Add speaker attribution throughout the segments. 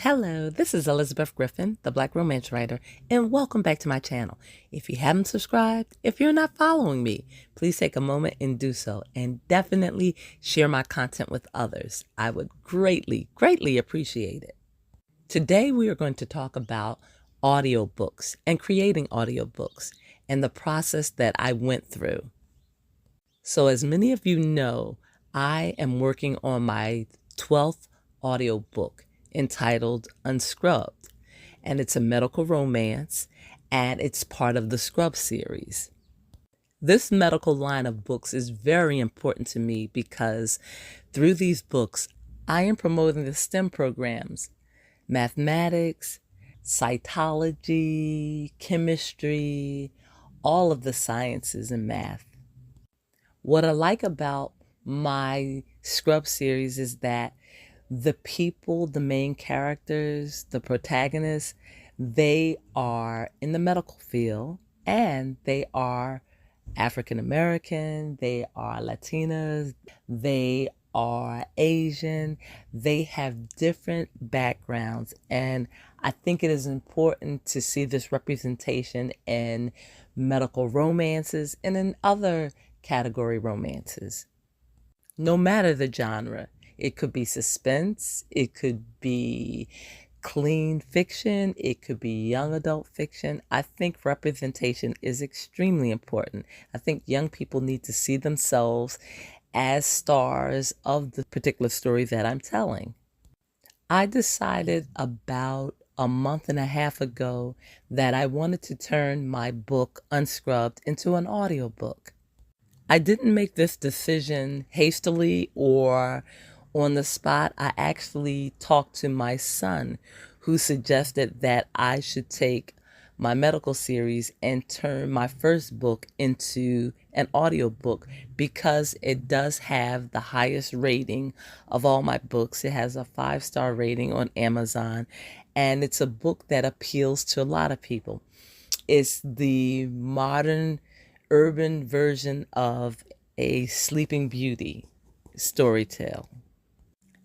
Speaker 1: Hello. This is Elizabeth Griffin, the Black Romance Writer, and welcome back to my channel. If you haven't subscribed, if you're not following me, please take a moment and do so, and definitely share my content with others. I would greatly, greatly appreciate it. Today we are going to talk about audiobooks and creating audiobooks and the process that I went through. So as many of you know, I am working on my 12th audiobook entitled Unscrubbed, and it's a medical romance, and it's part of the Scrub series. This medical line of books is very important to me because through these books, I am promoting the STEM programs, mathematics, cytology, chemistry, all of the sciences and math. What I like about my Scrub series is that the people, the main characters, the protagonists, they are in the medical field and they are African American, they are Latinas, they are Asian, they have different backgrounds. And I think it is important to see this representation in medical romances and in other category romances. No matter the genre. It could be suspense, it could be clean fiction, it could be young adult fiction. I think representation is extremely important. I think young people need to see themselves as stars of the particular story that I'm telling. I decided about a month and a half ago that I wanted to turn my book Unscrubbed into an audiobook. I didn't make this decision hastily or on the spot. I actually talked to my son, who suggested that I should take my medical series and turn my first book into an audiobook because it does have the highest rating of all my books. It has a 5-star rating on Amazon, and it's a book that appeals to a lot of people. It's the modern urban version of a Sleeping Beauty story tale.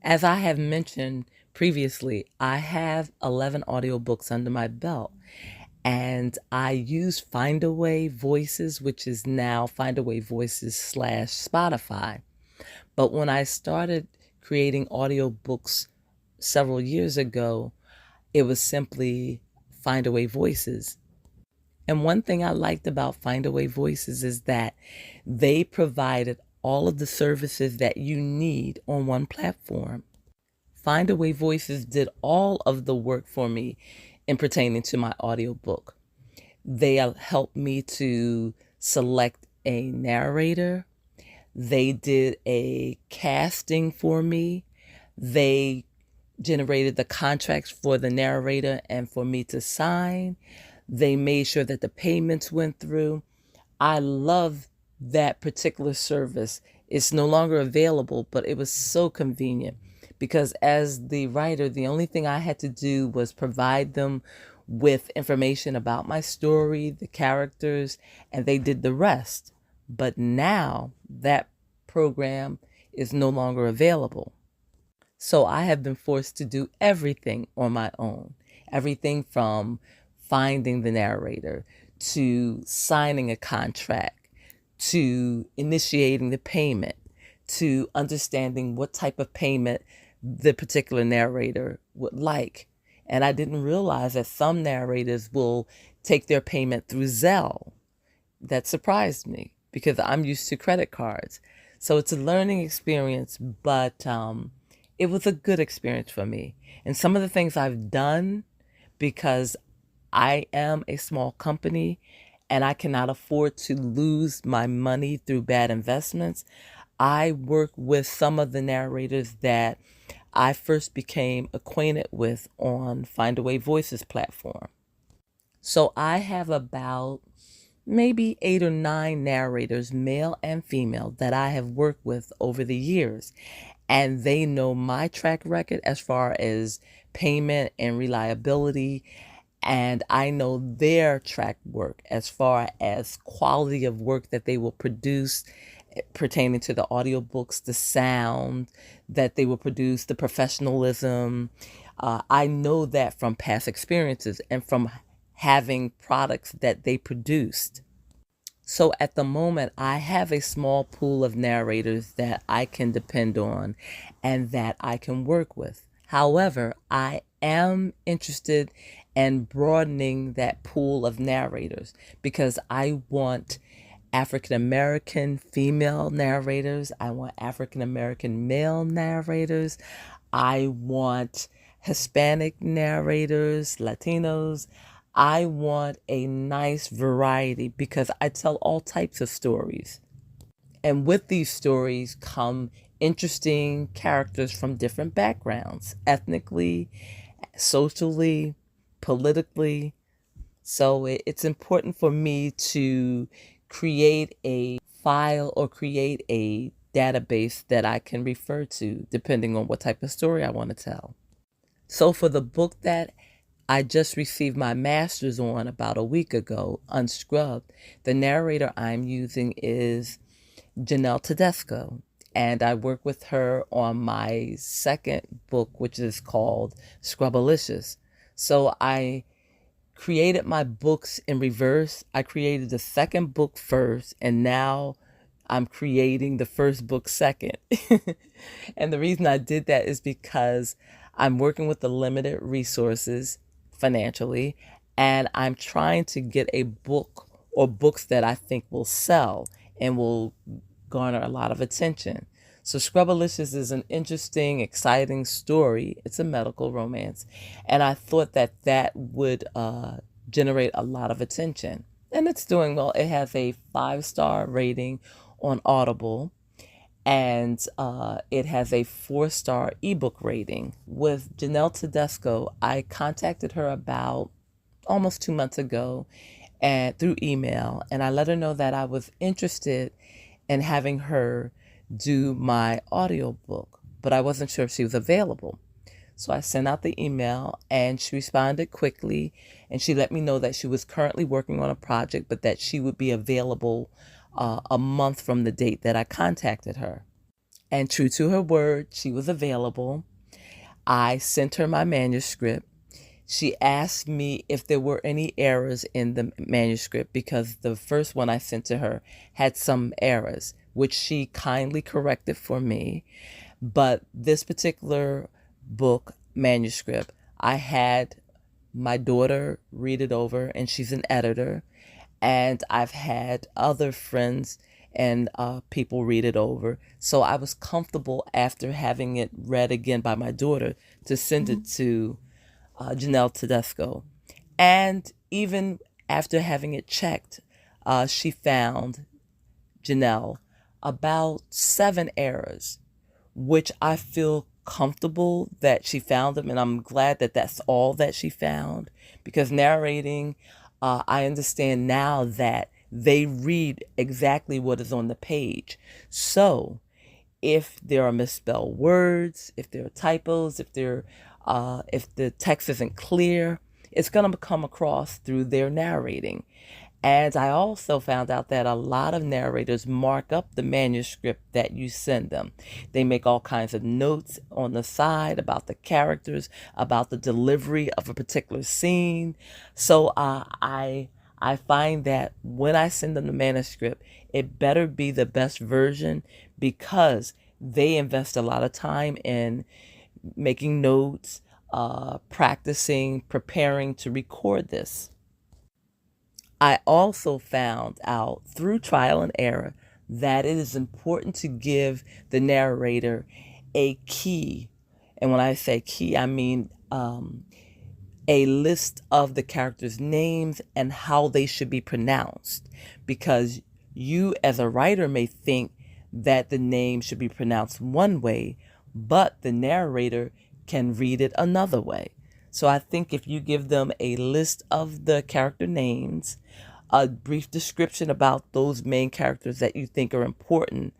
Speaker 1: As I have mentioned previously, I have 11 audiobooks under my belt, and I use Findaway Voices, which is now Findaway Voices / Spotify. But when I started creating audiobooks several years ago, it was simply Findaway Voices. And one thing I liked about Findaway Voices is that they provided all of the services that you need on one platform. Findaway Voices did all of the work for me in pertaining to my audiobook. They helped me to select a narrator. They did a casting for me. They generated the contracts for the narrator and for me to sign. They made sure that the payments went through. I love that particular service. It's no longer available, but it was so convenient because as the writer, the only thing I had to do was provide them with information about my story, the characters, and they did the rest. But now that program is no longer available. So I have been forced to do everything on my own. Everything from finding the narrator, to signing a contract, to initiating the payment, to understanding what type of payment the particular narrator would like. And I didn't realize that some narrators will take their payment through Zelle. That surprised me because I'm used to credit cards. So it's a learning experience, but it was a good experience for me. And some of the things I've done, because I am a small company and I cannot afford to lose my money through bad investments, I work with some of the narrators that I first became acquainted with on Findaway Voices platform. So I have about maybe 8 or 9 narrators, male and female, that I have worked with over the years. And they know my track record as far as payment and reliability. And I know their track work as far as quality of work that they will produce pertaining to the audiobooks, the sound that they will produce, the professionalism, I know that from past experiences and from having products that they produced. So at the moment, I have a small pool of narrators that I can depend on and that I can work with. However, I am interested in broadening that pool of narrators because I want African American female narrators. I want African American male narrators. I want Hispanic narrators, Latinos. I want a nice variety because I tell all types of stories. And with these stories come interesting characters from different backgrounds, ethnically, socially, politically. So it's important for me to create a file or create a database that I can refer to depending on what type of story I want to tell. So for the book that I just received my master's on about a week ago, Unscrubbed, the narrator I'm using is Janelle Tedesco. And I work with her on my second book, which is called Scrubbalicious. So I created my books in reverse. I created the second book first, and now I'm creating the first book second. And the reason I did that is because I'm working with the limited resources financially, and I'm trying to get a book or books that I think will sell and will garner a lot of attention. So Scrubbalicious is an interesting, exciting story. It's a medical romance. And I thought that that would generate a lot of attention. And it's doing well. It has a 5-star rating on Audible. And it has a 4-star ebook rating. With Janelle Tedesco, I contacted her about almost 2 months ago and through email. And I let her know that I was interested in having her do my audiobook, but I wasn't sure if she was available. So I sent out the email and she responded quickly, and she let me know that she was currently working on a project, but that she would be available a month from the date that I contacted her. And true to her word, she was available. I sent her my manuscript. She asked me if there were any errors in the manuscript because the first one I sent to her had some errors, which she kindly corrected for me. But this particular book manuscript, I had my daughter read it over, and she's an editor. And I've had other friends and people read it over. So I was comfortable after having it read again by my daughter to send it to Janelle Tedesco. And even after having it checked, she found, Janelle, about 7 errors, which I feel comfortable that she found them. And I'm glad that that's all that she found, because narrating, I understand now that they read exactly what is on the page. So if there are misspelled words, if there are typos, if the text isn't clear, it's going to come across through their narrating. And I also found out that a lot of narrators mark up the manuscript that you send them. They make all kinds of notes on the side about the characters, about the delivery of a particular scene. So I find that when I send them the manuscript, it better be the best version, because they invest a lot of time in making notes, practicing, preparing to record this. I also found out through trial and error that it is important to give the narrator a key. And when I say key, I mean a list of the characters' names and how they should be pronounced. Because you as a writer may think that the name should be pronounced one way, but the narrator can read it another way. So I think if you give them a list of the character names, a brief description about those main characters that you think are important,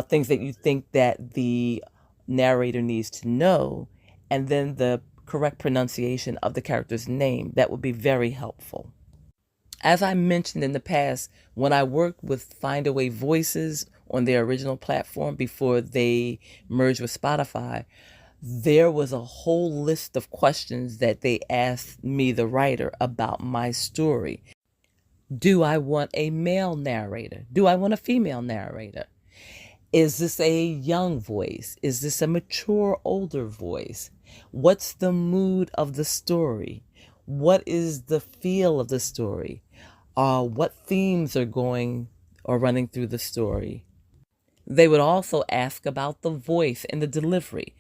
Speaker 1: things that you think that the narrator needs to know, and then the correct pronunciation of the character's name, that would be very helpful. As I mentioned in the past, when I worked with Findaway Voices on their original platform before they merged with Spotify, there was a whole list of questions that they asked me, the writer, about my story. Do I want a male narrator? Do I want a female narrator? Is this a young voice? Is this a mature, older voice? What's the mood of the story? What is the feel of the story? What themes are going or running through the story? They would also ask about the voice and the delivery.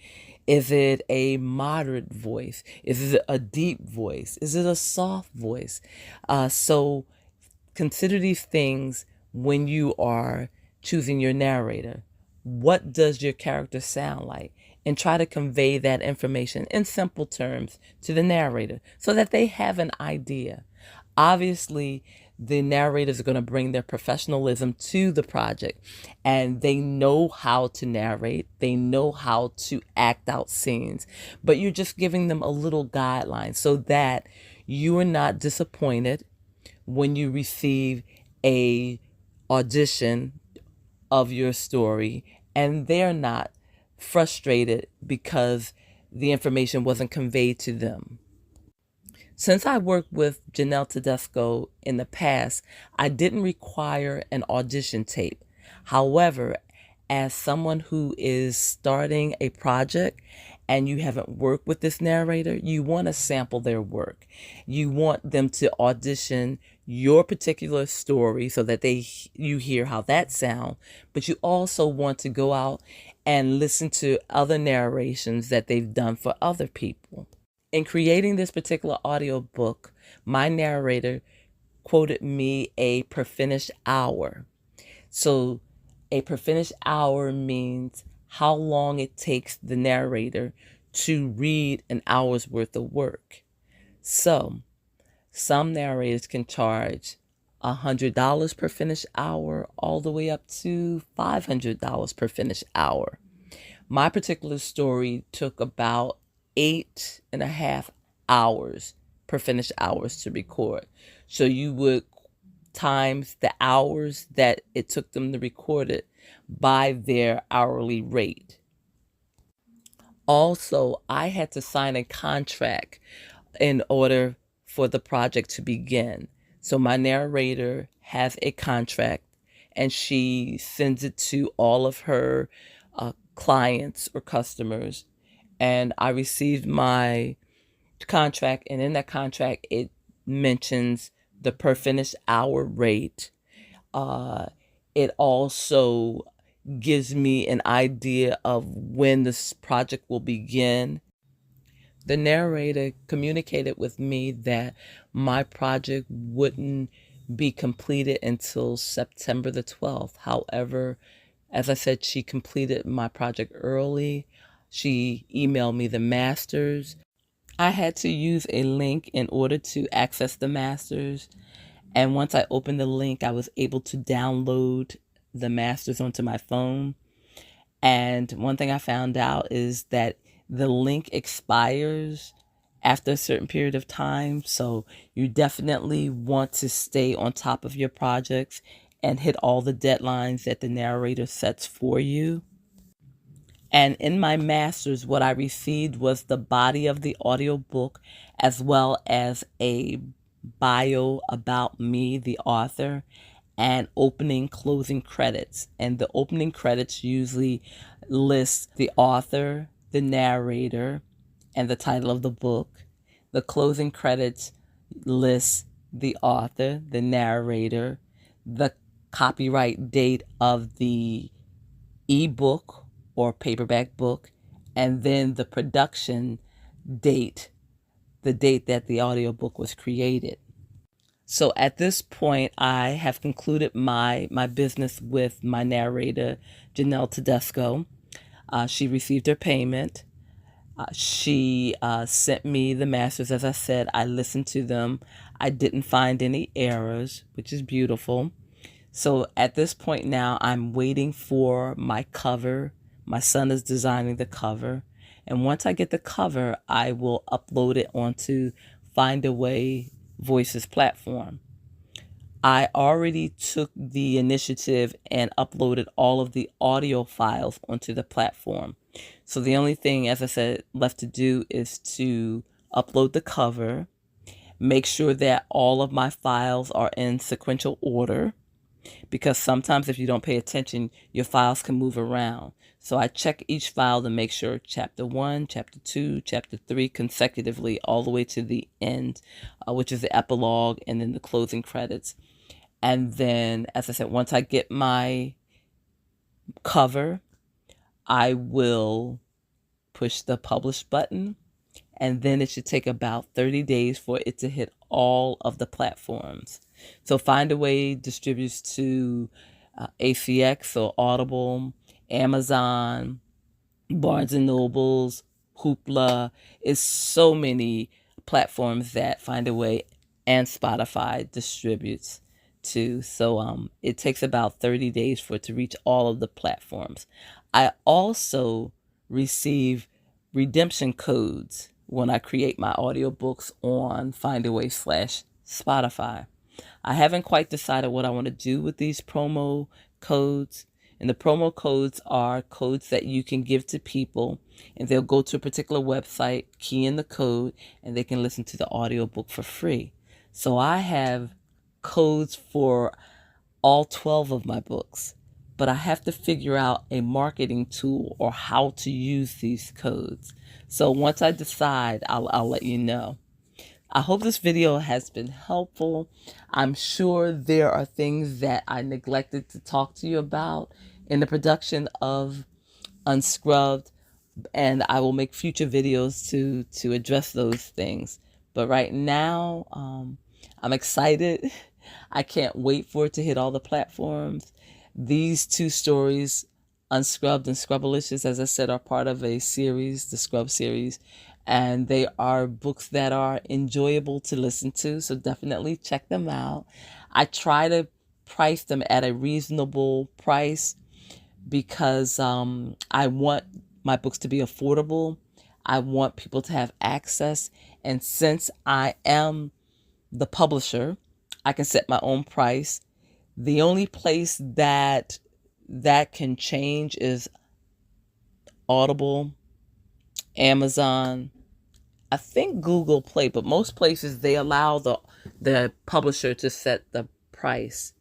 Speaker 1: Is it a moderate voice? Is it a deep voice? Is it a soft voice? So consider these things when you are choosing your narrator. What does your character sound like? And try to convey that information in simple terms to the narrator so that they have an idea. Obviously, the narrators are going to bring their professionalism to the project, and they know how to narrate. They know how to act out scenes, but you're just giving them a little guideline so that you are not disappointed when you receive a audition of your story and they're not frustrated because the information wasn't conveyed to them. Since I worked with Janelle Tedesco in the past, I didn't require an audition tape. However, as someone who is starting a project and you haven't worked with this narrator, you want to sample their work. You want them to audition your particular story so that you hear how that sounds, but you also want to go out and listen to other narrations that they've done for other people. In creating this particular audiobook, my narrator quoted me a per finished hour. So a per finished hour means how long it takes the narrator to read an hour's worth of work. So some narrators can charge $100 per finished hour all the way up to $500 per finished hour. My particular story took about 8.5 hours per finished hours to record. So you would times the hours that it took them to record it by their hourly rate. Also, I had to sign a contract in order for the project to begin. So my narrator has a contract and she sends it to all of her clients or customers. And I received my contract, and in that contract, it mentions the per finished hour rate. It also gives me an idea of when this project will begin. The narrator communicated with me that my project wouldn't be completed until September the 12th. However, as I said, she completed my project early. She emailed me the masters. I had to use a link in order to access the masters. And once I opened the link, I was able to download the masters onto my phone. And one thing I found out is that the link expires after a certain period of time. So you definitely want to stay on top of your projects and hit all the deadlines that the narrator sets for you. And in my master's, what I received was the body of the audiobook as well as a bio about me, the author, and opening, closing credits. And the opening credits usually list the author, the narrator, and the title of the book. The closing credits list the author, the narrator, the copyright date of the ebook or paperback book, and then the production date, the date that the audiobook was created. So at this point, I have concluded my business with my narrator, Janelle Tedesco. She received her payment. She sent me the masters. As I said, I listened to them. I didn't find any errors, which is beautiful. So at this point now, I'm waiting for my cover. My son is designing the cover. And once I get the cover, I will upload it onto Find a Way Voices platform. I already took the initiative and uploaded all of the audio files onto the platform. So the only thing, as I said, left to do is to upload the cover, make sure that all of my files are in sequential order, because sometimes if you don't pay attention, your files can move around. So I check each file to make sure chapter 1, chapter 2, chapter 3 consecutively all the way to the end, which is the epilogue and then the closing credits. And then, as I said, once I get my cover, I will push the publish button, and then it should take about 30 days for it to hit all of the platforms. So Findaway distributes to ACX, so Audible, Amazon, Barnes and Nobles, Hoopla. Is so many platforms that Findaway and Spotify distributes to. So it takes about 30 days for it to reach all of the platforms. I also receive redemption codes when I create my audiobooks on Findaway/Spotify. I haven't quite decided what I want to do with these promo codes. And the promo codes are codes that you can give to people, and they'll go to a particular website, key in the code, and they can listen to the audiobook for free. So I have codes for all 12 of my books, but I have to figure out a marketing tool or how to use these codes. So once I decide, I'll let you know. I hope this video has been helpful. I'm sure there are things that I neglected to talk to you about in the production of Unscrubbed, and I will make future videos to address those things. But right now, I'm excited. I can't wait for it to hit all the platforms. These two stories, Unscrubbed and Scrubbalicious, as I said, are part of a series, the Scrub series, and they are books that are enjoyable to listen to, so definitely check them out. I try to price them at a reasonable price because I want my books to be affordable. I want people to have access, and since I am the publisher, I can set my own price. The only place that can change is Audible, Amazon, I think Google Play, but most places they allow the publisher to set the price.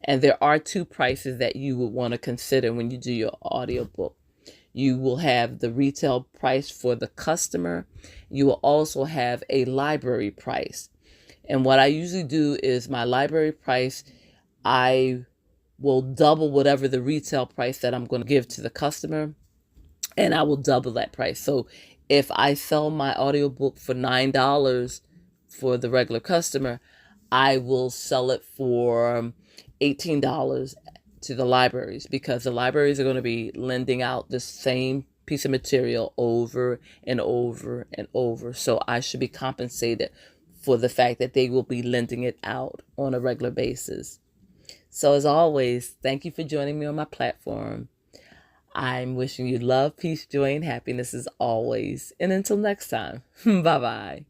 Speaker 1: And there are two prices that you would want to consider when you do your audiobook. You will have the retail price for the customer. You will also have a library price. And what I usually do is my library price, I will double whatever the retail price that I'm going to give to the customer, and I will double that price. So if I sell my audiobook for $9 for the regular customer, I will sell it for $18 to the libraries, because the libraries are going to be lending out the same piece of material over and over and over. So I should be compensated for the fact that they will be lending it out on a regular basis. So as always, thank you for joining me on my platform. I'm wishing you love, peace, joy, and happiness as always. And until next time, bye-bye.